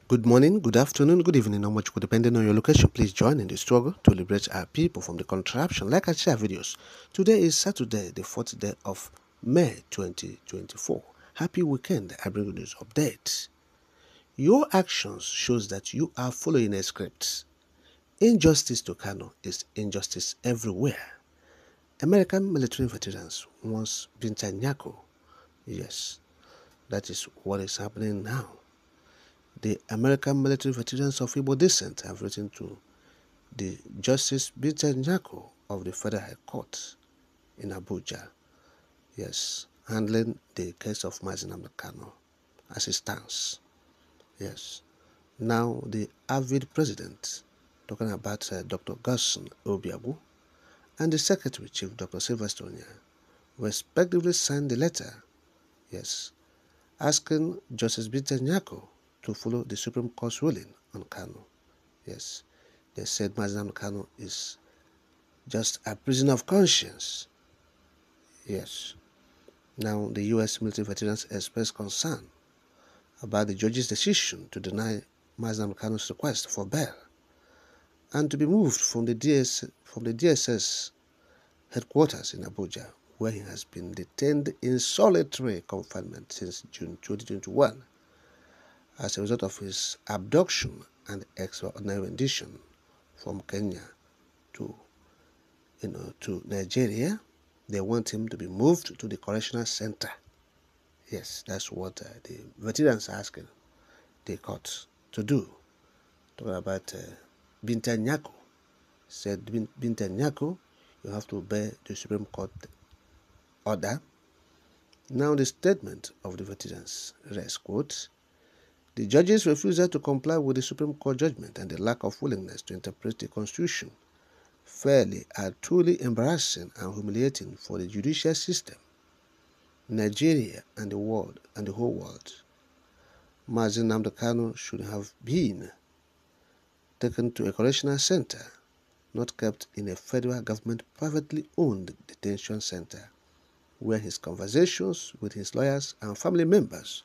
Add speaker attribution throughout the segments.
Speaker 1: Good morning, good afternoon, good evening, or much depending on your location. Please join in the struggle to liberate our people from the contraption. Like I share videos. Today is Saturday, the 4th day of May 2024. Happy weekend. I bring you news updates. Your actions shows that you are following a script. Injustice to Kanu is injustice everywhere. American military veterans once Binta Nyako. Yes, that is what is happening now. The American military veterans of Igbo descent have written to the Justice Binta Nyako of the Federal High Court in Abuja, yes, handling the case of Mazinam Kanu as it stands. Yes. Now the avid president, talking about Dr. Gerson Obiagu, and the Secretary Chief Dr. Sylvester Onya, respectively signed the letter, yes, asking Justice Binta Nyako to follow the Supreme Court's ruling on Kanu. Yes, they said Mazinam Kanu is just a prisoner of conscience. Yes. Now the U.S. military veterans expressed concern about the judge's decision to deny Mazinam Kanu's request for bail and to be moved from the DSS headquarters in Abuja, where he has been detained in solitary confinement since June 2021 as a result of his abduction and extraordinary rendition from Kenya to Nigeria. They want him to be moved to the correctional center. Yes, that's what the veterans are asking the court to do. Talking about Binta Nyako. Said Binta Nyako, you have to obey the Supreme Court order. Now the statement of the veterans reads, quote, the judge's refusal to comply with the Supreme Court judgment and the lack of willingness to interpret the Constitution fairly are truly embarrassing and humiliating for the judicial system, Nigeria, and the world, and the whole world. Mazinam Kanu should have been taken to a correctional center, not kept in a federal government privately owned detention center, where his conversations with his lawyers and family members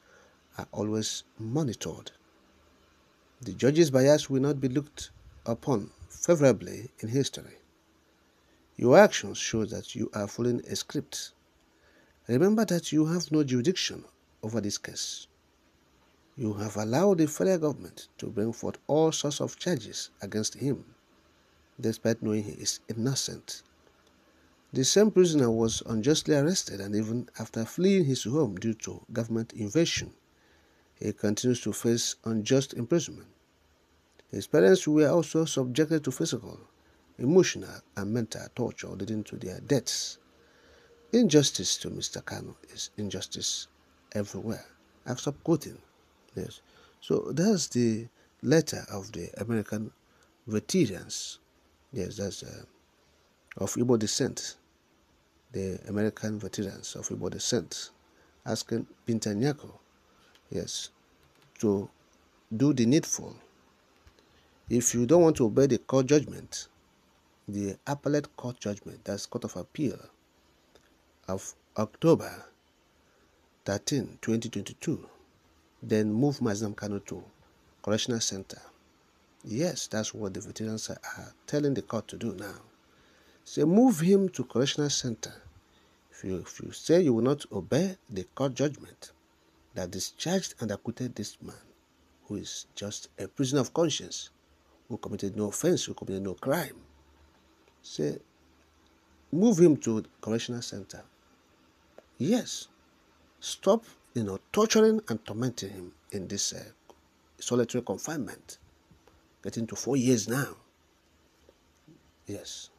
Speaker 1: are always monitored. The judge's bias will not be looked upon favorably in history. Your actions show that you are following a script. Remember that you have no jurisdiction over this case. You have allowed the federal government to bring forth all sorts of charges against him, despite knowing he is innocent. The same prisoner was unjustly arrested, and even after fleeing his home due to government invasion, he continues to face unjust imprisonment. His parents were also subjected to physical, emotional, and mental torture leading to their deaths. Injustice to Mr. Kanu is injustice everywhere. I've stopped quoting. Yes. So that's the letter of the American veterans. Yes, that's of Igbo descent. The American veterans of Igbo descent asking Binta Nyako, yes, to do the needful. If you don't want to obey the court judgment, the appellate court judgment, that's Court of Appeal of October 13, 2022, then move Mazinam Kanu to Correctional Center. Yes, that's what the veterans are telling the court to do now. Say, move him to Correctional Center. If you say you will not obey the court judgment that discharged and acquitted this man, who is just a prisoner of conscience, who committed no offense, who committed no crime, say, move him to Correctional Center. Yes, stop, torturing and tormenting him in this solitary confinement, getting to 4 years now. Yes,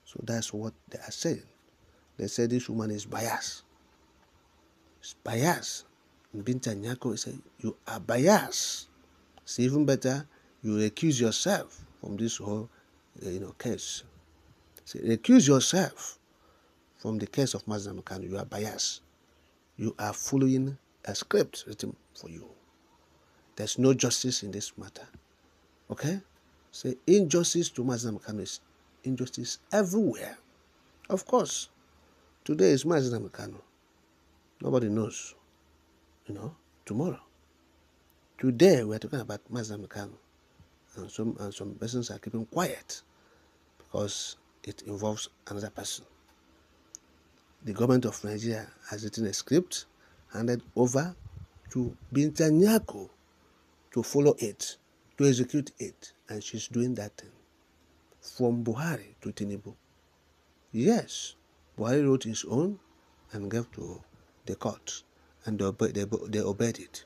Speaker 1: so that's what they are saying. They say this woman is biased. It's biased. And Binta Nyako say, you are biased. It's even better you recuse yourself from this whole case. So recuse yourself from the case of Mazinam Kanu. You are biased. You are following a script written for you. There's no justice in this matter. Okay? Say injustice to Mazinam Kanu is injustice everywhere. Of course, today is Mazinam Kanu. Nobody knows, tomorrow. Today we are talking about Mazam Kanu, and some persons are keeping quiet because it involves another person. The government of Nigeria has written a script handed over to Binta Nyako to follow it, to execute it, and she's doing that thing. From Buhari to Tinubu. Yes, Buhari wrote his own and gave to the court, and they obeyed it.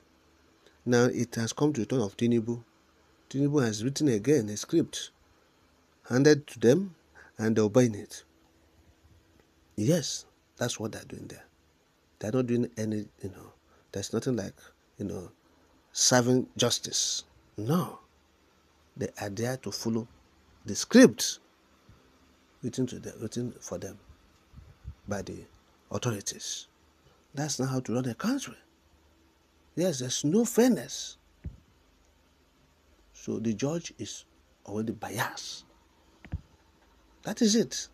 Speaker 1: Now it has come to the turn of Tinubu. Tinubu has written again a script handed to them, and they're obeying it. Yes, that's what they're doing there. They're not doing any, there's nothing like, serving justice. No. They are there to follow the script written for them by the authorities. That's not how to run a country. Yes, there's no fairness. So the judge is already biased. That is it.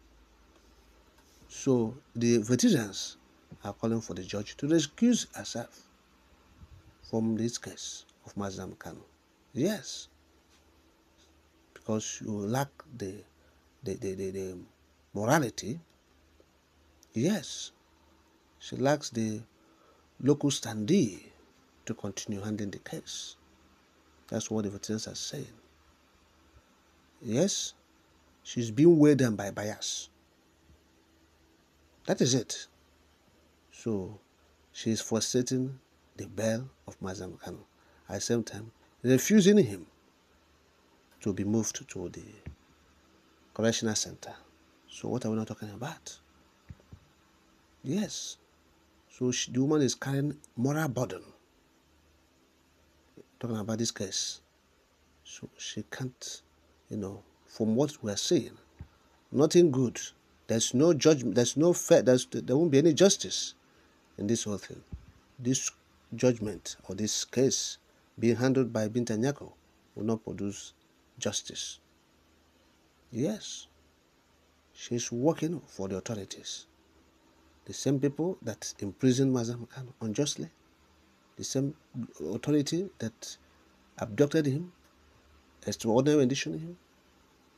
Speaker 1: So the veterans are calling for the judge to recuse herself from this case of Mazam Kanu. Yes, because you lack the morality. Yes, she lacks the local standee to continue handling the case. That's what the veterans are saying. Yes, she's being weighed down by bias. That is it. So she's frustrating the bail of Mazam Kanu, at the same time refusing him to be moved to the correctional center. So what are we not talking about? Yes. So the woman is carrying moral burden. Talking about this case. So she can't, from what we are seeing, nothing good. There's no judgment, there's no fair, there won't be any justice in this whole thing. This judgment or this case being handled by Binta Nyako will not produce justice. Yes, she's working for the authorities. The same people that imprisoned Mazam Kanu unjustly, the same authority that abducted him, extraordinary rendition him,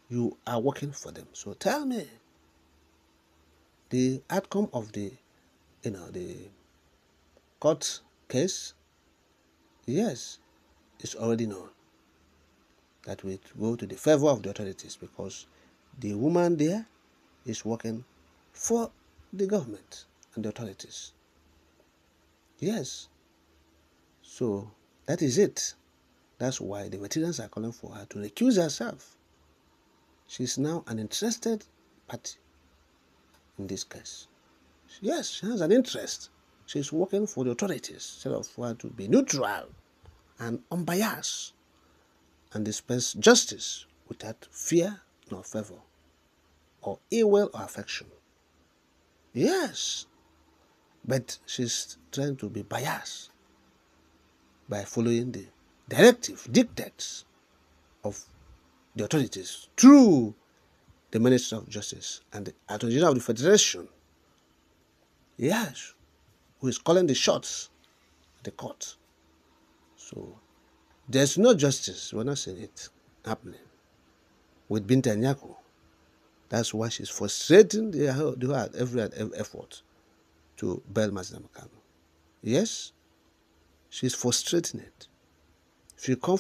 Speaker 1: you are working for them. So tell me, the outcome of the court case, yes, it's already known that we go to the favor of the authorities because the woman there is working for the government and the authorities. Yes. So that is it. That's why the veterans are calling for her to recuse herself. She's now an interested party in this case. Yes, she has an interest. She's working for the authorities instead of for her to be neutral and unbiased and dispense justice without fear nor favor or ill will or affection. Yes, but she's trying to be biased by following the dictates of the authorities through the Minister of Justice and the Attorney General of the Federation. Yes, who is calling the shots at the court. So there's no justice. We're not seeing it happening with Binta Nyako. That's why she's frustrating every effort to bail Mazam Kanu. Yes, she's frustrating it. If you come